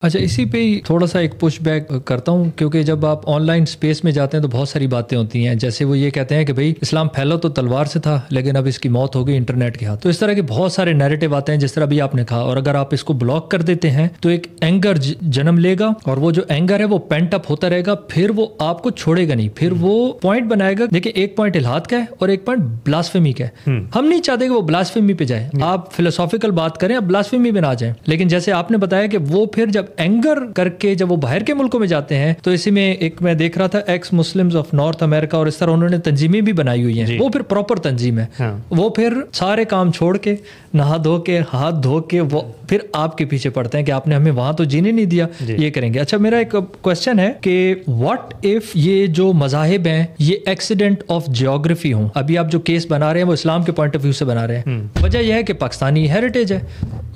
اچھا، اسی پہ ہی تھوڑا سا ایک پش بیک کرتا ہوں، کیونکہ جب آپ آن لائن اسپیس میں جاتے ہیں تو بہت ساری باتیں ہوتی ہیں، جیسے وہ یہ کہتے ہیں کہ بھئی اسلام پھیلا تو تلوار سے تھا لیکن اب اس کی موت ہو گئی انٹرنیٹ کے ہاتھ. تو اس طرح کے بہت سارے نیریٹو آتے ہیں جس طرح بھی آپ نے کہا، اور اگر آپ اس کو بلاک کر دیتے ہیں تو ایک اینگر جنم لے گا، اور وہ جو اینگر ہے وہ پینٹ اپ ہوتا رہے گا، پھر وہ آپ کو چھوڑے گا نہیں، پھر وہ پوائنٹ بنائے گا. دیکھیں، ایک پوائنٹ الحاد کا ہے اور ایک پوائنٹ بلاسفیمی کا ہے. ہم نہیں چاہتے کہ وہ بلاسفیمی پہ جائیں، آپ فلسافیکل بات کریں، اب بلاسفیمی پہ نہ جائیں. لیکن جیسے آپ نے بتایا کہ وہ پھر جب اینگر کر کے جب وہ باہر کے ملکوں میں جاتے ہیں، تو اسی میں ایک میں دیکھ رہا تھا ایکس مسلمز آف نارتھ امریکہ، اور اس طرح انہوں نے تنظیمیں بھی بنائی ہوئی ہیں. وہ پھر پراپر تنظیم ہے، وہ پھر سارے کام چھوڑ کے نہا دھو کے ہاتھ دھو کے وہ پھر آپ کے پیچھے پڑتے ہیں کہ آپ نے ہمیں وہاں تو جینے نہیں دیا، یہ کریں گے. اچھا، میرا ایک کوشچن ہے کہ واٹ اف یہ جو مذاہب ہیں یہ ایکسیڈنٹ آف جیوگرافی ہوں؟ ابھی آپ جو کیس بنا رہے ہیں وہ اسلام کے پوائنٹ آف ویو سے بنا رہے ہیں. وجہ یہ ہے کہ پاکستانی ہیریٹیج ہے.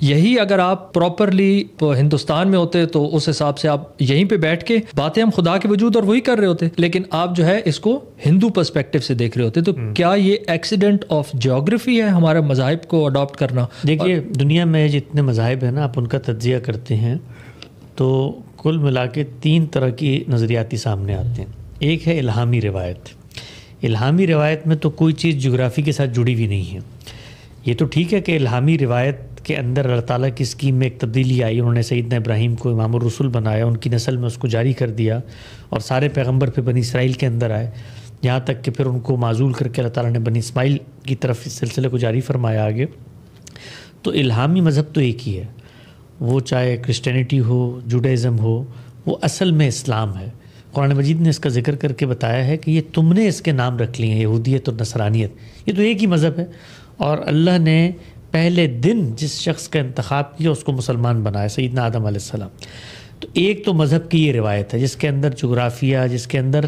یہی اگر آپ پراپرلی ہندوستان میں ہوتے تو اس حساب سے آپ یہیں پہ بیٹھ کے باتیں ہم خدا کے وجود اور وہی کر رہے ہوتے، لیکن آپ جو ہے اس کو ہندو پرسپیکٹو سے دیکھ رہے ہوتے. تو کیا یہ ایکسیڈنٹ آف جیوگرافی ہے ہمارے مذاہب کو اڈاپٹ کرنا؟ دیکھیے، دنیا میں جتنے مذاہب ہیں نا، آپ ان کا تجزیہ کرتے ہیں تو کل ملا کے 3 طرح کی نظریاتی سامنے آتے ہیں. ایک ہے الہامی روایت. الہامی روایت میں تو کوئی چیز جغرافی کے ساتھ جڑی ہوئی نہیں ہے. یہ تو ٹھیک ہے کہ الہامی روایت کے اندر اللہ تعالیٰ کی اسکیم میں ایک تبدیلی آئی، انہوں نے سیدنا ابراہیم کو امام الرسول بنایا، ان کی نسل میں اس کو جاری کر دیا، اور سارے پیغمبر پھر بنی اسرائیل کے اندر آئے، یہاں تک کہ پھر ان کو معزول کر کے اللہ تعالیٰ نے بنی اسماعیل کی طرف اس سلسلے کو جاری فرمایا آگے. تو الہامی مذہب تو ایک ہی ہے، وہ چاہے کرسچینٹی ہو، جوڈائزم ہو، وہ اصل میں اسلام ہے. قرآن مجید نے اس کا ذکر کر کے بتایا ہے کہ یہ تم نے اس کے نام رکھ لیے ہیں، یہودیت اور نصرانیت. یہ تو ایک ہی مذہب ہے، اور اللہ نے پہلے دن جس شخص کا انتخاب کیا اس کو مسلمان بنایا، سیدنا آدم علیہ السلام. تو ایک تو مذہب کی یہ روایت ہے جس کے اندر جغرافیہ، جس کے اندر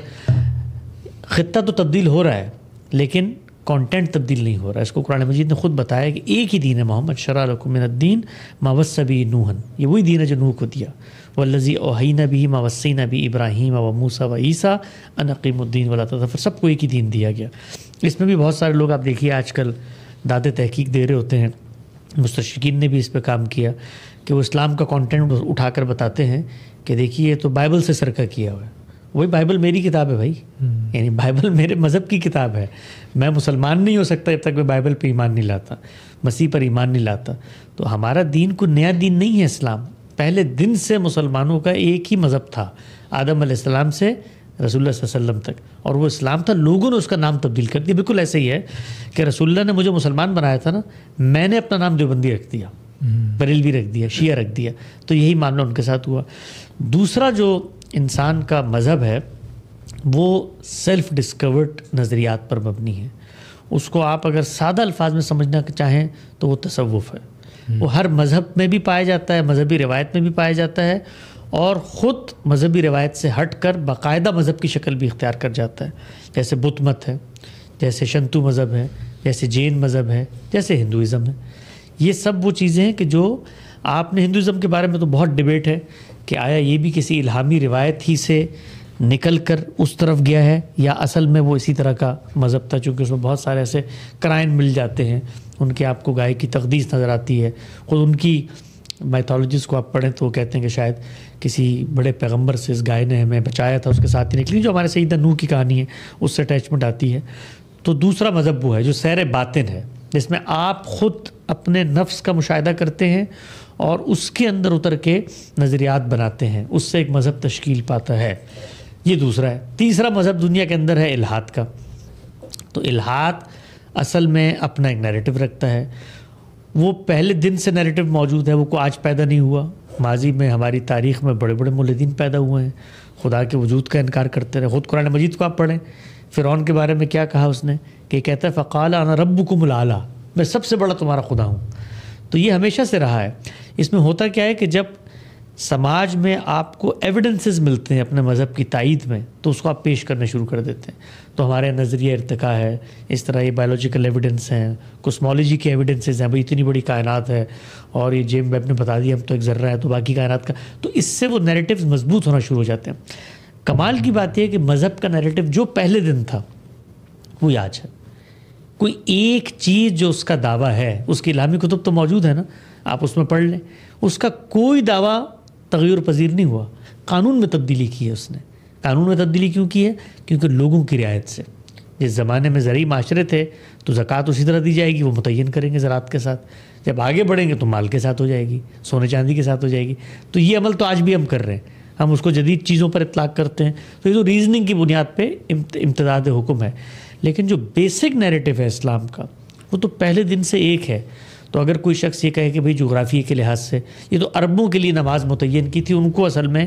خطہ تو تبدیل ہو رہا ہے لیکن کانٹینٹ تبدیل نہیں ہو رہا. اس کو قرآن مجید نے خود بتایا کہ ایک ہی دین ہے محمد، شرع لکم من الدین ما وصی بہ نوحا. یہ وہی دین ہے جو نوح کو دیا. والذی اوحینا بہ ما وصینا بہ ابراہیم و موسیٰ و عیسیٰ ان اقیموا الدین ولا تتفرقوا. سب کو ایک ہی دین دیا گیا. اس میں بھی بہت سارے لوگ آپ دیکھیے آج کل داد تحقیق دے رہے ہوتے ہیں، مستشرقین نے بھی اس پہ کام کیا کہ وہ اسلام کا کانٹینٹ اٹھا کر بتاتے ہیں کہ دیکھیے یہ تو بائبل سے سرقہ کیا ہوا ہے. وہی بائبل میری کتاب ہے بھائی، یعنی بائبل میرے مذہب کی کتاب ہے. میں مسلمان نہیں ہو سکتا جب تک میں بائبل پہ ایمان نہیں لاتا، مسیح پر ایمان نہیں لاتا. تو ہمارا دین کوئی نیا دین نہیں ہے. اسلام پہلے دن سے مسلمانوں کا ایک ہی مذہب تھا، آدم علیہ السلام سے رسول اللہ صلی اللہ علیہ وسلم تک، اور وہ اسلام تھا. لوگوں نے اس کا نام تبدیل کر دیا. بالکل ایسے ہی ہے کہ رسول اللہ نے مجھے مسلمان بنایا تھا نا، میں نے اپنا نام دیوبندی رکھ دیا، بریلوی رکھ دیا، شیعہ رکھ دیا. تو یہی معاملہ ان کے ساتھ ہوا. دوسرا جو انسان کا مذہب ہے وہ سیلف ڈسکورڈ نظریات پر مبنی ہے. اس کو آپ اگر سادہ الفاظ میں سمجھنا چاہیں تو وہ تصوف ہے. وہ ہر مذہب میں بھی پایا جاتا ہے، مذہبی روایت میں بھی پایا جاتا ہے، اور خود مذہبی روایت سے ہٹ کر باقاعدہ مذہب کی شکل بھی اختیار کر جاتا ہے. جیسے بدھ مت ہے، جیسے شنتو مذہب ہے، جیسے جین مذہب ہے، جیسے ہندوازم ہے. یہ سب وہ چیزیں ہیں کہ جو آپ نے ہندوازم کے بارے میں تو بہت ڈیبیٹ ہے کہ آیا یہ بھی کسی الہامی روایت ہی سے نکل کر اس طرف گیا ہے یا اصل میں وہ اسی طرح کا مذہب تھا. چونکہ اس میں بہت سارے ایسے کرائن مل جاتے ہیں، ان کے آپ کو گائے کی تقدیس نظر آتی ہے. خود ان کی مائتھولوجیز کو آپ پڑھیں تو وہ کہتے ہیں کہ شاید کسی بڑے پیغمبر سے اس گائے نے ہمیں بچایا تھا، اس کے ساتھ ہی نکلی. جو ہمارے سیدنا نوح کی کہانی ہے اس سے اٹیچمنٹ آتی ہے. تو دوسرا مذہب وہ ہے جو سیر باطن ہے، جس میں آپ خود اپنے نفس کا مشاہدہ کرتے ہیں اور اس کے اندر اتر کے نظریات بناتے ہیں. اس سے ایک مذہب تشکیل پاتا ہے. یہ دوسرا ہے. تیسرا مذہب دنیا کے اندر ہے الحاد کا. تو الحاد اصل میں اپنا ایک نیریٹو رکھتا ہے. وہ پہلے دن سے نیریٹو موجود ہے، وہ کو آج پیدا نہیں ہوا. ماضی میں ہماری تاریخ میں بڑے بڑے ملحدین پیدا ہوئے ہیں، خدا کے وجود کا انکار کرتے رہے. خود قرآن مجید کو آپ پڑھیں، فرعون کے بارے میں کیا کہا اس نے کہ کہتا ہے فقال انا ربکم الاعلی، میں سب سے بڑا تمہارا خدا ہوں. تو یہ ہمیشہ سے رہا ہے. اس میں ہوتا کیا ہے کہ جب سماج میں آپ کو ایویڈنسز ملتے ہیں اپنے مذہب کی تائید میں تو اس کو آپ پیش کرنے شروع کر دیتے ہیں. تو ہمارے نظریہ ارتقاء ہے، اس طرح یہ بایولوجیکل ایویڈنس ہیں، کوسمولوجی کے ایویڈنسز ہیں. بھائی اتنی بڑی کائنات ہے اور یہ جیمس ویب نے بتا دیا ہم تو ایک ذرہ ہے تو باقی کائنات کا. تو اس سے وہ نیریٹیوز مضبوط ہونا شروع ہو جاتے ہیں. کمال کی بات یہ ہے کہ مذہب کا نیریٹیو جو پہلے دن تھا وہی آج ہے. کوئی ایک چیز جو اس کا دعویٰ ہے، اس کی الہامی کتب تو موجود ہے نا، آپ اس میں پڑھ لیں، اس کا کوئی دعویٰ تغیر پذیر نہیں ہوا، قانون میں تبدیلی کی ہے اس نے۔ قانون میں تبدیلی کیوں کی ہے؟ کیونکہ لوگوں کی رعایت سے۔ جس زمانے میں زرعی معاشرے تھے تو زکوٰۃ اسی طرح دی جائے گی، وہ متعین کریں گے زراعت کے ساتھ۔ جب آگے بڑھیں گے تو مال کے ساتھ ہو جائے گی، سونے چاندی کے ساتھ ہو جائے گی۔ تو یہ عمل تو آج بھی ہم کر رہے ہیں، ہم اس کو جدید چیزوں پر اطلاق کرتے ہیں۔ تو یہ تو ریزننگ کی بنیاد پہ امتداد حکم ہے، لیکن جو بیسک نیریٹو ہے اسلام کا وہ تو پہلے دن سے ایک ہے۔ تو اگر کوئی شخص یہ کہے کہ بھئی جغرافیے کے لحاظ سے یہ تو عربوں کے لیے نماز متعین کی تھی، ان کو اصل میں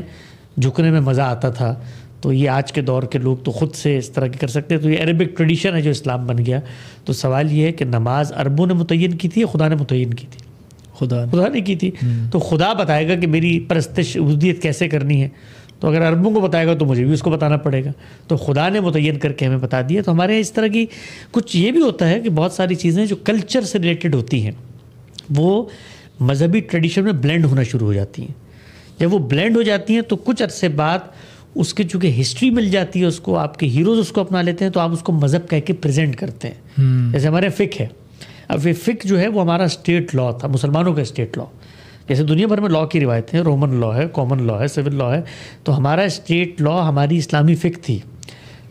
جھکنے میں مزہ آتا تھا، تو یہ آج کے دور کے لوگ تو خود سے اس طرح کی کر سکتے ہیں، تو یہ عربک ٹریڈیشن ہے جو اسلام بن گیا۔ تو سوال یہ ہے کہ نماز عربوں نے متعین کی تھی یا خدا نے متعین کی تھی؟ خدا نے کی تھی۔ تو خدا بتائے گا کہ میری پرستش عبودیت کیسے کرنی ہے، تو اگر عربوں کو بتائے گا تو مجھے بھی اس کو بتانا پڑے گا۔ تو خدا نے متعین کر کے ہمیں بتا دیا۔ تو ہمارے اس طرح کی کچھ یہ بھی ہوتا ہے کہ بہت ساری چیزیں جو کلچر سے ریلیٹڈ ہوتی ہیں وہ مذہبی ٹریڈیشن میں بلینڈ ہونا شروع ہو جاتی ہیں۔ جب وہ بلینڈ ہو جاتی ہیں تو کچھ عرصے بعد اس کے چونکہ ہسٹری مل جاتی ہے اس کو، آپ کے ہیروز اس کو اپنا لیتے ہیں، تو آپ اس کو مذہب کہہ کے پریزنٹ کرتے ہیں۔ جیسے ہمارے فقہ ہے، اب یہ فقہ جو ہے وہ ہمارا اسٹیٹ لا تھا، مسلمانوں کا اسٹیٹ لا۔ جیسے دنیا بھر میں لا کی روایتیں ہیں، رومن لا ہے، کامن لا ہے، سول لا ہے، تو ہمارا اسٹیٹ لا ہماری اسلامی فقہ تھی،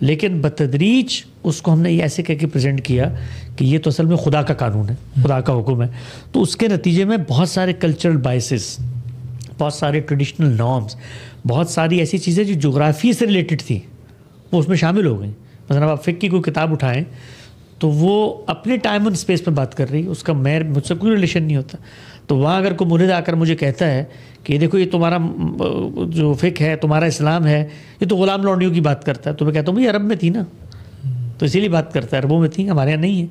لیکن بتدریج اس کو ہم نے یہ ایسے کہہ کے پریزنٹ کیا کہ یہ تو اصل میں خدا کا قانون ہے، خدا کا حکم ہے۔ تو اس کے نتیجے میں بہت سارے کلچرل بائسز، بہت سارے ٹریڈیشنل نارمز، بہت ساری ایسی چیزیں جو جغرافی سے ریلیٹڈ تھیں وہ اس میں شامل ہو گئیں۔ مثلا آپ فقہ کی کوئی کتاب اٹھائیں تو وہ اپنے ٹائم اور اسپیس پہ بات کر رہی ہے، اس کا مجھ سے کوئی ریلیشن نہیں ہوتا۔ تو وہاں اگر کوئی مرید آ کر مجھے کہتا ہے کہ یہ دیکھو یہ تمہارا جو فقہ ہے، تمہارا اسلام ہے، یہ تو غلام لونڈیوں کی بات کرتا ہے، تو میں کہتا ہوں بھائی عرب میں تھی نا، تو اسی لیے بات کرتا ہے، عربوں میں تھی، ہمارے یہاں نہیں ہے۔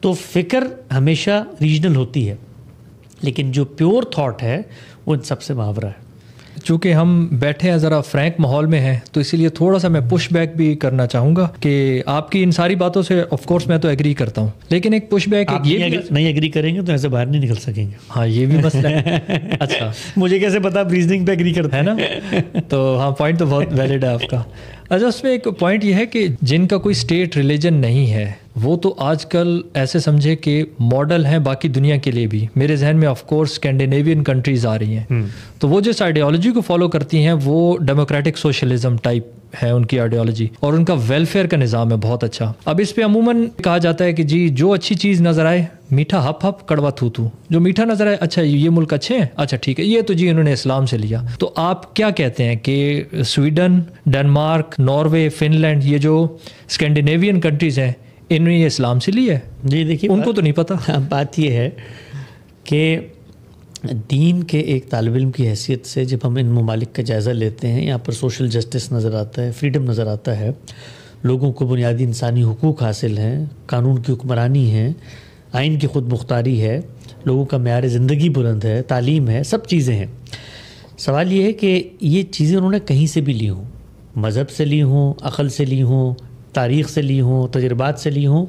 تو فکر ہمیشہ ریجنل ہوتی ہے، لیکن جو پیور تھاٹ ہے وہ ان سب سے محاورہ ہے۔ چونکہ ہم بیٹھے ہیں ذرا فرینک ماحول میں ہیں، تو اسی لیے تھوڑا سا میں پش بیک بھی کرنا چاہوں گا کہ آپ کی ان ساری باتوں سے آف کورس میں تو ایگری کرتا ہوں، لیکن ایک پش بیک یہ نہیں ایگری کریں گے تو ایسے باہر نہیں نکل سکیں گے۔ ہاں یہ بھی مسئلہ ہے۔ اچھا مجھے کیسے پتا آپ ریزننگ پہ ایگری کرتے ہیں نا؟ تو ہاں پوائنٹ تو بہت ویلڈ ہے آپ کا۔ اچھا اس میں ایک پوائنٹ یہ ہے کہ جن کا کوئی اسٹیٹ ریلیجن نہیں ہے وہ تو آج کل ایسے سمجھے کہ ماڈل ہیں باقی دنیا کے لیے بھی۔ میرے ذہن میں آف کورس اسکینڈینیوین کنٹریز آ رہی ہیں، تو وہ جس آئیڈیالوجی کو فالو کرتی ہیں وہ ڈیموکریٹک سوشلزم ٹائپ ہے ان کی آئیڈیالوجی، اور ان کا ویلفیئر کا نظام ہے بہت اچھا۔ اب اس پہ عموماً کہا جاتا ہے کہ جی جو اچھی چیز نظر آئے میٹھا ہپ ہپ کڑوا تھو تھو، جو میٹھا نظر آئے اچھا یہ ملک اچھے ہیں، اچھا ٹھیک ہے یہ تو جی انہوں نے اسلام سے لیا۔ تو آپ کیا کہتے ہیں کہ Sweden, Denmark, Norway, Finland, یہ جو اسکینڈینیوین کنٹریز ہیں انہوں نے یہ اسلام سے لیا ہے؟ جی دیکھیے ان کو تو نہیں پتا۔ بات یہ ہے کہ دین کے ایک طالب علم کی حیثیت سے جب ہم ان ممالک کا جائزہ لیتے ہیں، یہاں پر سوشل جسٹس نظر آتا ہے، فریڈم نظر آتا ہے، لوگوں کو بنیادی انسانی حقوق حاصل ہیں، قانون کی حکمرانی ہے، آئین کی خود مختاری ہے، لوگوں کا معیار زندگی بلند ہے، تعلیم ہے، سب چیزیں ہیں۔ سوال یہ ہے کہ یہ چیزیں انہوں نے کہیں سے بھی لی ہوں، مذہب سے لی ہوں، عقل سے لی ہوں، تاریخ سے لی ہوں، تجربات سے لی ہوں۔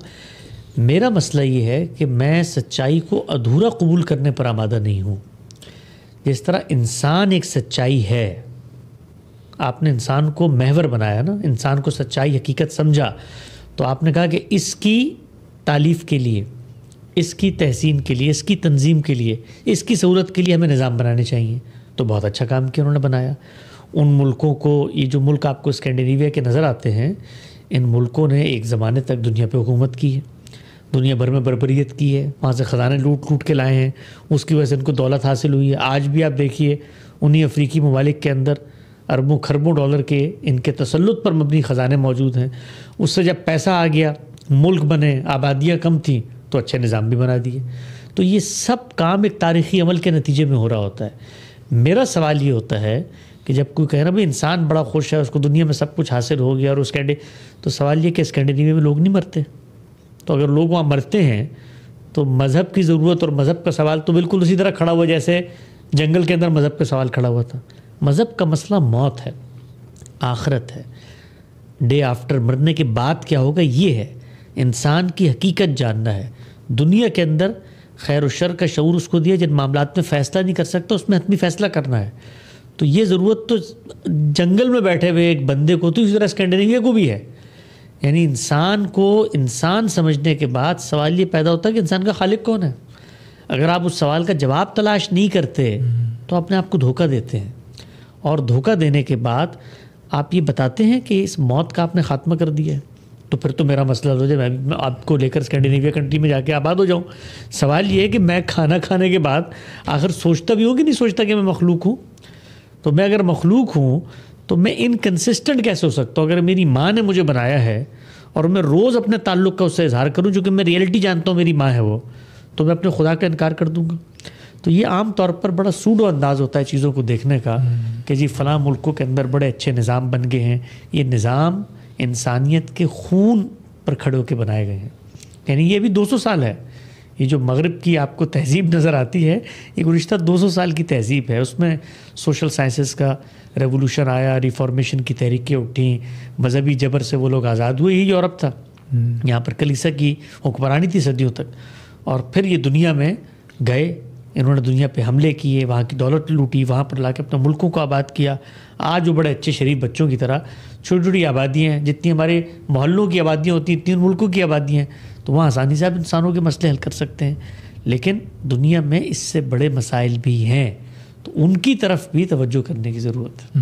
میرا مسئلہ یہ ہے کہ میں سچائی کو ادھورا قبول کرنے پر آمادہ نہیں ہوں۔ جس طرح انسان ایک سچائی ہے، آپ نے انسان کو محور بنایا نا، انسان کو سچائی حقیقت سمجھا، تو آپ نے کہا کہ اس کی تالیف کے لیے، اس کی تحسین کے لیے، اس کی تنظیم کے لیے، اس کی سہولت کے لیے ہمیں نظام بنانے چاہیے۔ تو بہت اچھا کام کیا انہوں نے بنایا۔ ان ملکوں کو، یہ جو ملک آپ کو اسکینڈینیویا کے نظر آتے ہیں، ان ملکوں نے ایک زمانے تک دنیا پہ حکومت کی ہے، دنیا بھر میں بربریت کی ہے، وہاں سے خزانے لوٹ کے لائے ہیں، اس کی وجہ سے ان کو دولت حاصل ہوئی ہے۔ آج بھی آپ دیکھیے انہی افریقی ممالک کے اندر اربوں خربوں ڈالر کے ان کے تسلط پر مبنی خزانے موجود ہیں۔ اس سے جب پیسہ آ گیا، ملک بنے، آبادیاں کم تھیں، تو اچھے نظام بھی بنا دیے۔ تو یہ سب کام ایک تاریخی عمل کے نتیجے میں ہو رہا ہوتا ہے۔ میرا سوال یہ ہوتا ہے کہ جب کوئی کہہ رہا بھائی انسان بڑا خوش ہے، اس کو دنیا میں سب کچھ حاصل ہو گیا، اور اس تو سوال یہ کہ اسکینڈینیویا میں لوگ نہیں مرتے؟ تو اگر لوگ وہاں مرتے ہیں تو مذہب کی ضرورت اور مذہب کا سوال تو بالکل اسی طرح کھڑا ہوا جیسے جنگل کے اندر مذہب کا سوال کھڑا ہوا تھا۔ مذہب کا مسئلہ موت ہے، آخرت ہے، ڈے آفٹر، مرنے کے بعد کیا ہوگا، یہ ہے انسان کی حقیقت جاننا ہے۔ دنیا کے اندر خیر و شر کا شعور اس کو دیا، جن معاملات میں فیصلہ نہیں کر سکتا اس میں حتمی فیصلہ کرنا ہے۔ تو یہ ضرورت تو جنگل میں بیٹھے ہوئے ایک بندے کو، تو اسی طرح اسکینڈینیویا کو بھی ہے۔ یعنی انسان کو انسان سمجھنے کے بعد سوال یہ پیدا ہوتا ہے کہ انسان کا خالق کون ہے۔ اگر آپ اس سوال کا جواب تلاش نہیں کرتے تو اپنے آپ کو دھوکہ دیتے ہیں۔ اور دھوکہ دینے کے بعد آپ یہ بتاتے ہیں کہ اس موت کا آپ نے خاتمہ کر دیا ہے، تو پھر تو میرا مسئلہ ہو جائے، میں آپ کو لے کر اسکینڈینیویا کنٹری میں جا کے آباد ہو جاؤں۔ سوال یہ ہے کہ میں کھانا کھانے کے بعد آخر سوچتا بھی ہوں کہ نہیں سوچتا کہ میں مخلوق ہوں؟ تو میں اگر مخلوق ہوں تو میں انکنسسٹنٹ کیسے ہو سکتا ہوں؟ اگر میری ماں نے مجھے بنایا ہے اور میں روز اپنے تعلق کا اس سے اظہار کروں، چونکہ میں ریئلٹی جانتا ہوں میری ماں ہے وہ، تو میں اپنے خدا کا انکار کر دوں گا؟ تو یہ عام طور پر بڑا سوڈو انداز ہوتا ہے چیزوں کو دیکھنے کا کہ جی فلاں ملکوں کے اندر بڑے اچھے نظام بن گئے ہیں، یہ نظام انسانیت کے خون پر کھڑے ہو کے بنائے گئے ہیں۔ یعنی یہ بھی 200 سال ہے، یہ جو مغرب کی آپ کو تہذیب نظر آتی ہے یہ گزشتہ 200 سال کی تہذیب ہے۔ اس میں سوشل سائنسز کا ریولوشن آیا، ریفارمیشن کی تحریکیں اٹھیں، مذہبی جبر سے وہ لوگ آزاد ہوئے، یہی یورپ تھا، یہاں پر کلیسا کی حکمرانی تھی صدیوں تک، اور پھر یہ دنیا میں گئے، انہوں نے دنیا پہ حملے کیے، وہاں کی دولت لوٹی، وہاں پر لا کے اپنے ملکوں کو آباد کیا۔ آج وہ بڑے اچھے شریف بچوں کی طرح چھوٹی چھوٹی آبادیاں ہیں، جتنی ہمارے محلوں کی آبادیاں ہوتی ہیں 3 ملکوں کی آبادیاں ہیں، تو وہاں آسانی سے آپ انسانوں کے مسئلے حل کر سکتے ہیں۔ لیکن دنیا میں اس سے بڑے مسائل بھی ہیں، تو ان کی طرف بھی توجہ کرنے کی ضرورت ہے۔